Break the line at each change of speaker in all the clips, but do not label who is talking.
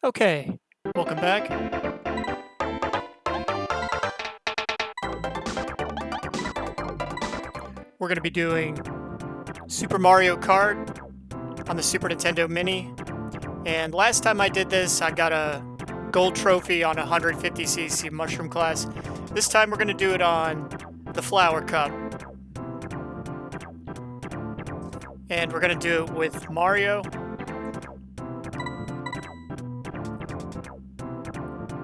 Okay, welcome back. We're going to be doing Super Mario Kart on the Super Nintendo Mini. And last time I did this, I got a gold trophy on a 150cc mushroom class. This time we're going to do it on the Flower Cup. And we're going to do it with Mario.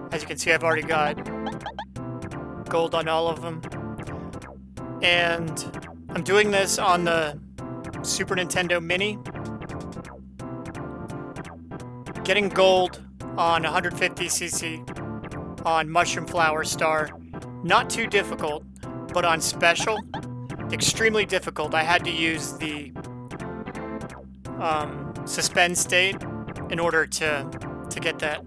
As you can see, I've already got gold on all of them. And I'm doing this on the Super Nintendo Mini. Getting gold on 150cc on Mushroom Flower Star, not too difficult, but on Special, extremely difficult. I had to use the suspend state in order to get that.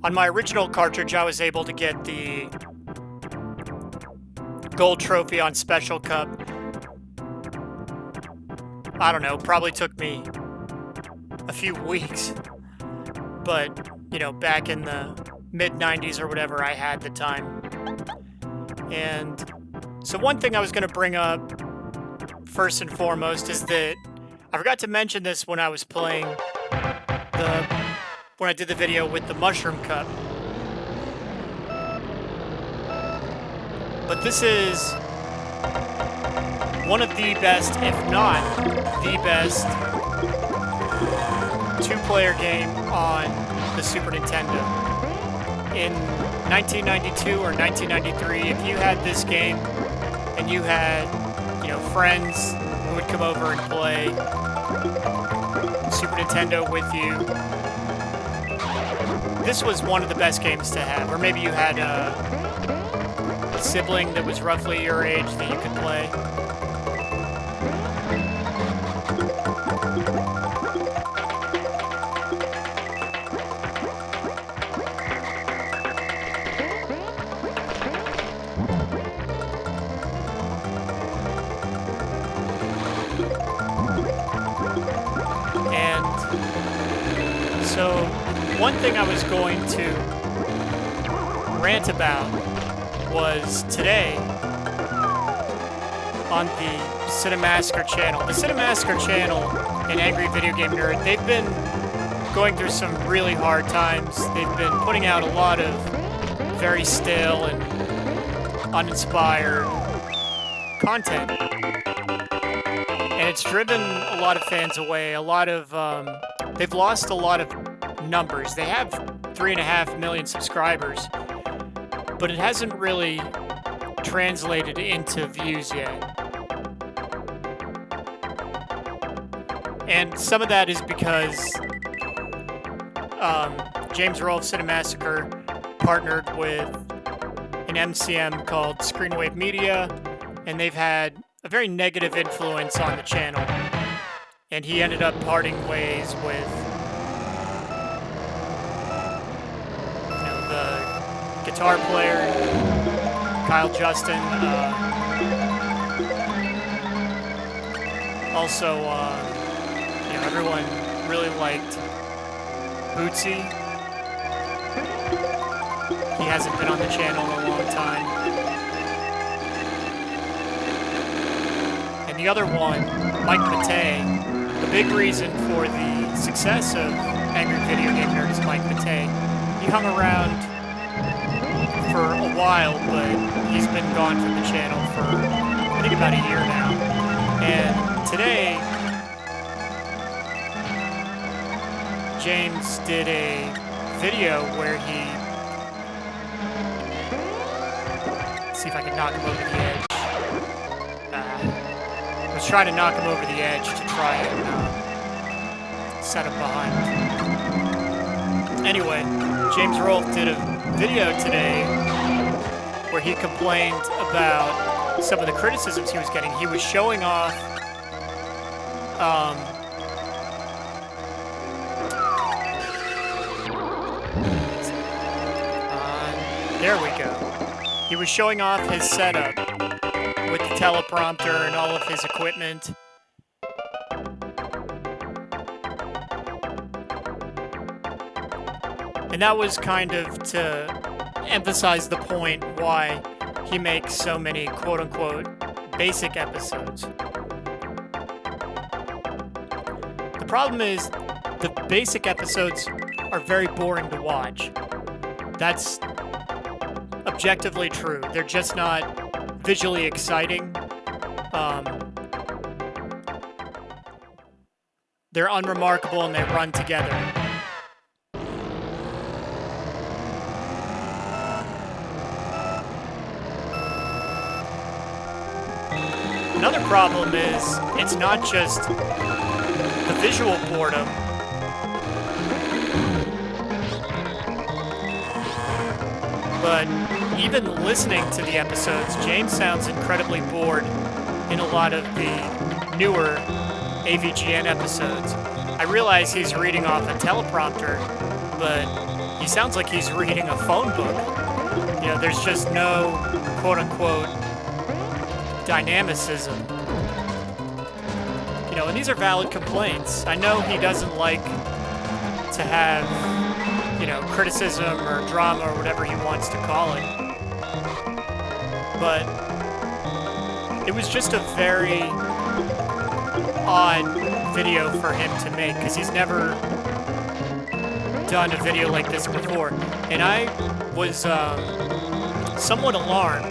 On my original cartridge, I was able to get the gold trophy on Special Cup. I don't know, probably took me a few weeks. But, you know, back in the mid-90s or whatever, I had the time. And so one thing I was going to bring up first and foremost is that I forgot to mention this when I was playing when I did the video with the Mushroom Cup. But this is one of the best, if not the best, two-player game on the Super Nintendo. In 1992 or 1993, if you had this game and you had, you know, friends who would come over and play Super Nintendo with you, this was one of the best games to have. Or maybe you had a sibling that was roughly your age that you could play. And so one thing I was going to rant about was today on the Cinemassacre channel. The Cinemassacre channel and Angry Video Game Nerd, they've been going through some really hard times. They've been putting out a lot of very stale and uninspired content. And it's driven a lot of fans away. They've lost a lot of numbers. They have 3.5 million subscribers, but it hasn't really translated into views yet. And some of that is because James Rolfe Cinemassacre partnered with an MCM called Screenwave Media, and they've had a very negative influence on the channel. And he ended up parting ways with the guitar player, Kyle Justin. Also, you know, everyone really liked Bootsy. He hasn't been on the channel in a long time. And the other one, Mike Matei, the big reason for the success of Angry Video Game Nerd is Mike Matei. He hung around for a while, but he's been gone from the channel for, I think, about a year now. And today, James did a video where he... Let's see if I can knock him over the edge. I was trying to knock him over the edge to try and set him behind. Anyway, James Rolfe did a video today where he complained about some of the criticisms he was getting. He was showing off there we go. He was showing off his setup with the teleprompter and all of his equipment. And that was kind of to emphasize the point why he makes so many quote-unquote basic episodes. The problem is the basic episodes are very boring to watch. That's objectively true. They're just not visually exciting. They're unremarkable and they run together. Another problem is it's not just the visual boredom. But even listening to the episodes, James sounds incredibly bored in a lot of the newer AVGN episodes. I realize he's reading off a teleprompter, but he sounds like he's reading a phone book. You know, there's just no quote-unquote dynamicism. You know, and these are valid complaints. I know he doesn't like to have, you know, criticism or drama or whatever he wants to call it. But it was just a very odd video for him to make because he's never done a video like this before. And I was somewhat alarmed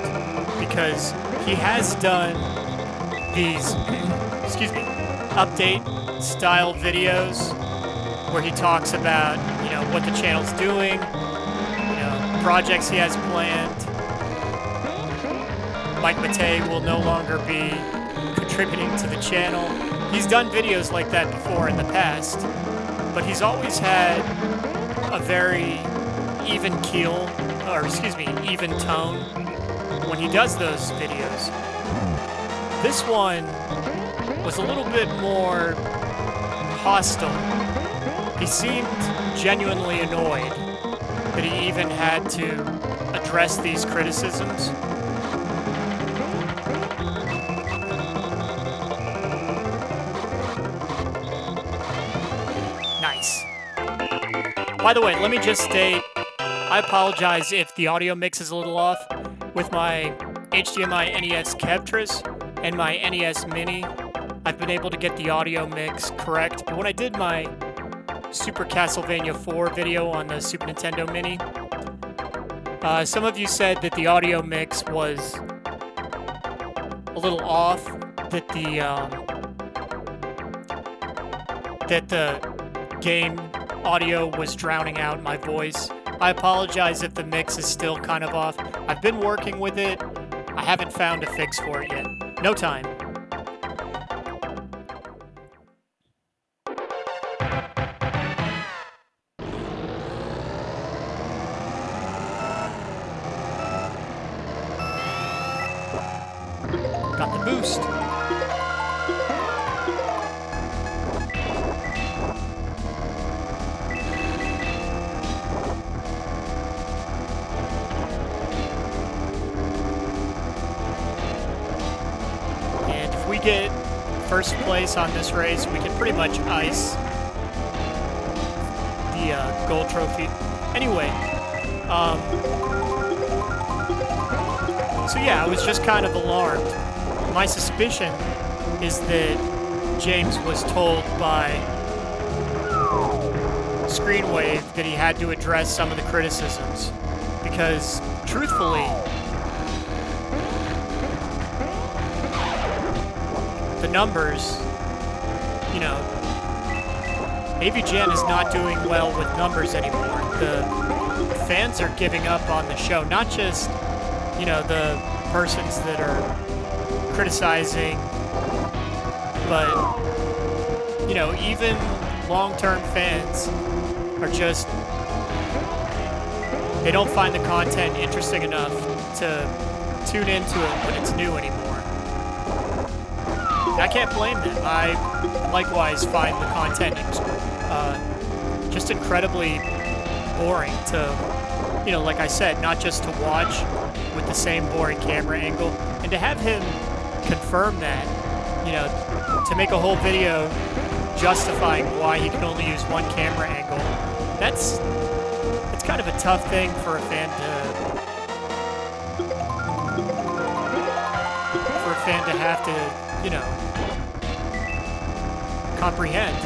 because he has done these, update style videos where he talks about, you know, what the channel's doing, you know, projects he has planned. Mike Matei will no longer be contributing to the channel. He's done videos like that before in the past, but he's always had a very even keel, or even tone when he does those videos. This one was a little bit more hostile. He seemed genuinely annoyed that he even had to address these criticisms. Nice. By the way, let me just state, I apologize if the audio mix is a little off. With my HDMI NES Kevtris and my NES Mini, I've been able to get the audio mix correct, but when I did my Super Castlevania 4 video on the Super Nintendo Mini, some of you said that the audio mix was a little off, that the game audio was drowning out my voice. I apologize if the mix is still kind of off. I've been working with it. I haven't found a fix for it yet. No time. Got the boost. And if we get first place on this race, we can pretty much ice the gold trophy. Anyway, so yeah, I was just kind of alarmed. My suspicion is that James was told by Screenwave that he had to address some of the criticisms, because truthfully, the numbers, you know, AVGN is not doing well with numbers anymore. The fans are giving up on the show, not just, you know, the persons that are criticizing, but, you know, even long-term fans are just, they don't find the content interesting enough to tune into it when it's new anymore. And I can't blame them. I likewise find the content just incredibly boring to, you know, like I said, not just to watch with the same boring camera angle, and to have him confirm that, you know, to make a whole video justifying why he can only use one camera angle, that's It's kind of a tough thing for a fan to have to, you know, comprehend.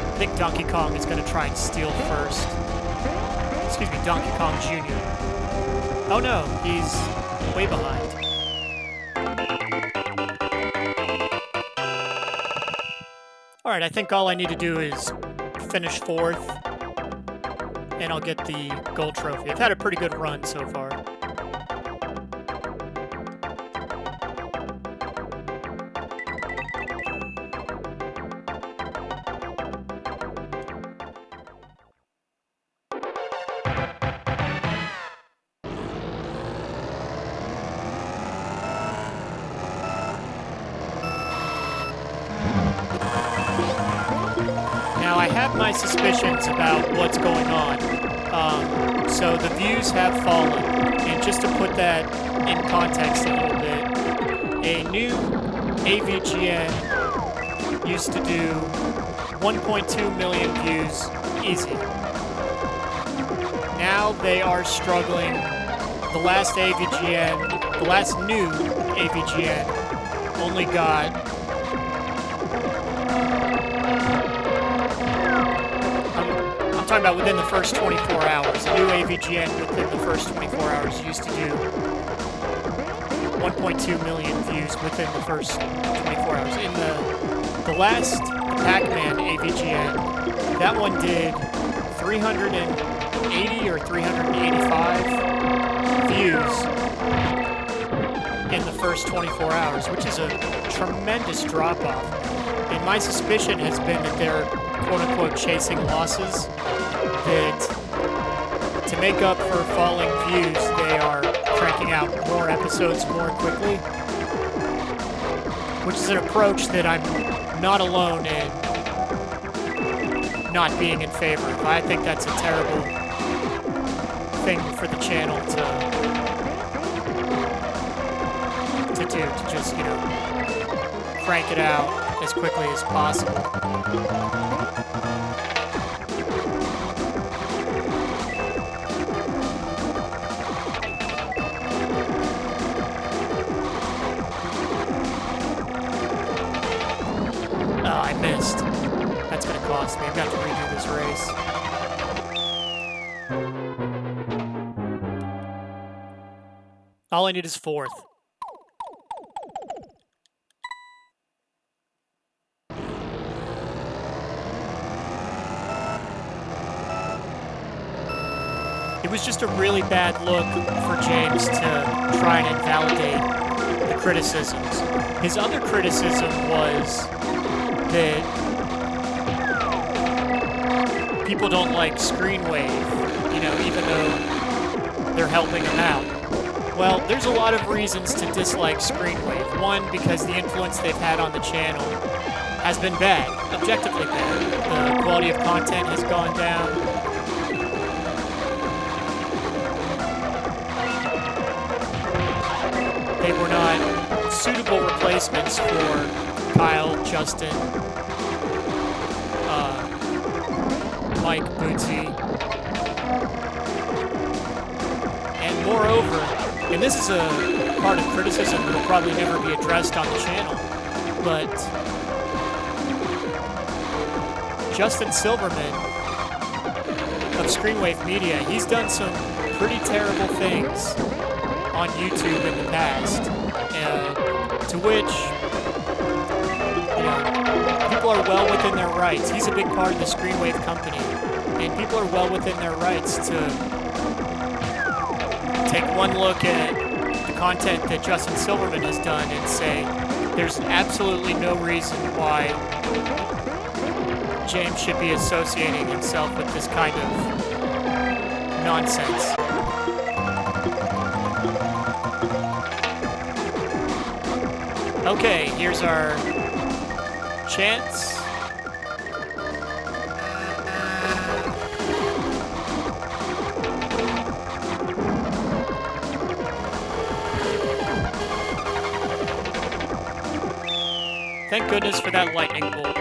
I think Donkey Kong is going to try and steal first. Excuse me, Donkey Kong Jr. Oh no, he's way behind. Alright, I think all I need to do is finish 4th, and I'll get the gold trophy. I've had a pretty good run so far. Now, I have my suspicions about what's going on. So the views have fallen. And just to put that in context a little bit, a new AVGN used to do 1.2 million views easy. Now they are struggling. The last AVGN, the last new AVGN, only got... I'm talking about within the first 24 hours. The new AVGN within the first 24 hours used to do 1.2 million views within the first 24 hours. In the last Pac-Man AVGN, that one did 380 or 385 views in the first 24 hours, which is a tremendous drop-off. And my suspicion has been that they're quote-unquote chasing losses, that to make up for falling views, they are cranking out more episodes more quickly, which is an approach that I'm not alone in not being in favor of. I think that's a terrible thing for the channel to do, to just, you know, crank it out as quickly as possible. Oh, I missed. That's gonna cost me. I've got to redo this race. All I need is 4th. It was just a really bad look for James to try and invalidate the criticisms. His other criticism was that people don't like Screen Wave, you know, even though they're helping him out. Well, there's a lot of reasons to dislike Screen Wave. One, because the influence they've had on the channel has been bad, objectively bad. The quality of content has gone down. They were not suitable replacements for Kyle, Justin, Mike, Bootsy. And moreover, and this is a part of criticism that will probably never be addressed on the channel, but Justin Silverman of Screenwave Media, he's done some pretty terrible things on YouTube in the past, to which, you know, people are well within their rights. He's a big part of the Screenwave company, and people are well within their rights to take one look at the content that Justin Silverman has done and say, there's absolutely no reason why James should be associating himself with this kind of nonsense. Okay, here's our chance. Thank goodness for that lightning bolt.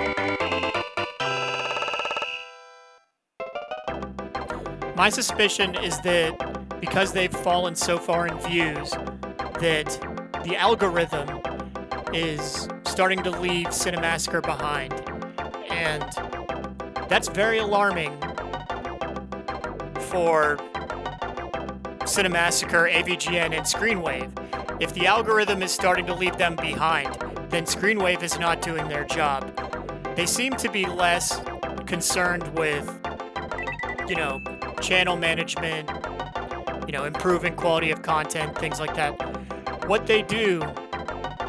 My suspicion is that because they've fallen so far in views, that the algorithm is starting to leave Cinemassacre behind. And that's very alarming for Cinemassacre, AVGN, and Screenwave. If the algorithm is starting to leave them behind, then Screenwave is not doing their job. They seem to be less concerned with, channel management, improving quality of content, things like that. What they do,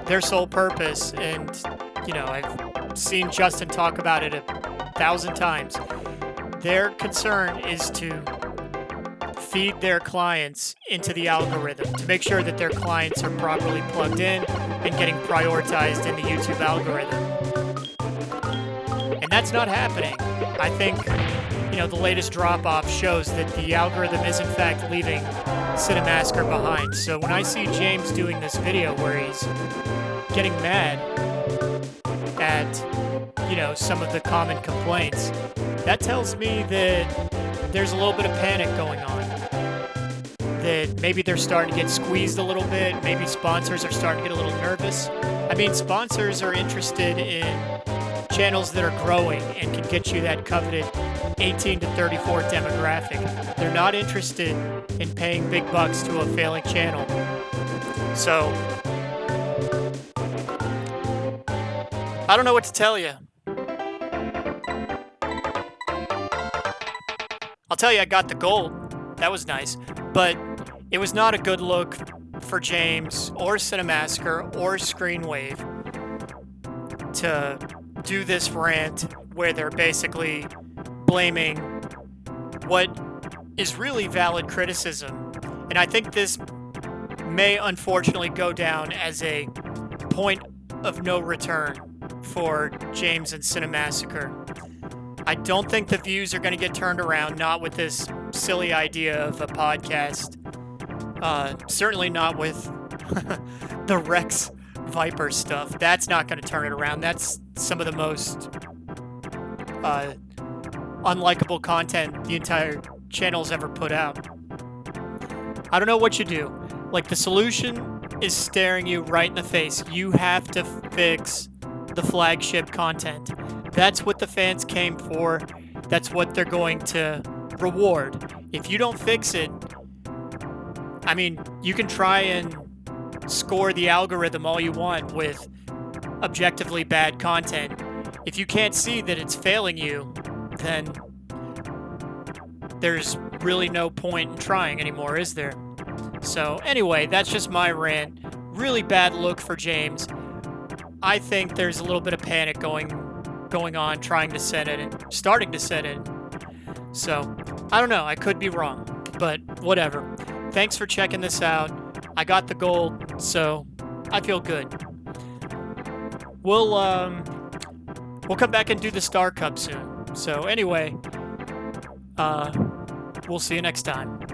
their sole purpose, and, I've seen Justin talk about it 1,000 times, their concern is to feed their clients into the algorithm to make sure that their clients are properly plugged in and getting prioritized in the YouTube algorithm. And that's not happening. I think, the latest drop-off shows that the algorithm is in fact leaving Cinemassacre behind. So when I see James doing this video where he's getting mad at, some of the common complaints, that tells me that there's a little bit of panic going on. That maybe they're starting to get squeezed a little bit. Maybe sponsors are starting to get a little nervous. I mean, sponsors are interested in channels that are growing and can get you that coveted 18 to 34 demographic. They're not interested in paying big bucks to a failing channel. So, I don't know what to tell you. I'll tell you, I got the gold. That was nice. But it was not a good look for James or Cinemassacre or Screenwave to do this rant where they're basically blaming what is really valid criticism. And I think this may unfortunately go down as a point of no return for James and Cinemassacre. I don't think the views are going to get turned around, not with this silly idea of a podcast. Certainly not with the Rex Viper stuff. That's not going to turn it around. That's some of the most unlikable content the entire channel's ever put out. I don't know what you do. Like, the solution is staring you right in the face. You have to fix the flagship content. That's what the fans came for. That's what they're going to reward. If you don't fix it, I mean, you can try and score the algorithm all you want with objectively bad content. If you can't see that it's failing you, then there's really no point in trying anymore, is there? So anyway, that's just my rant. Really bad look for James. I think there's a little bit of panic going on, starting to set in. So, I don't know, I could be wrong, but whatever. Thanks for checking this out. I got the gold, so I feel good. We'll come back and do the Star Cup soon. So anyway, we'll see you next time.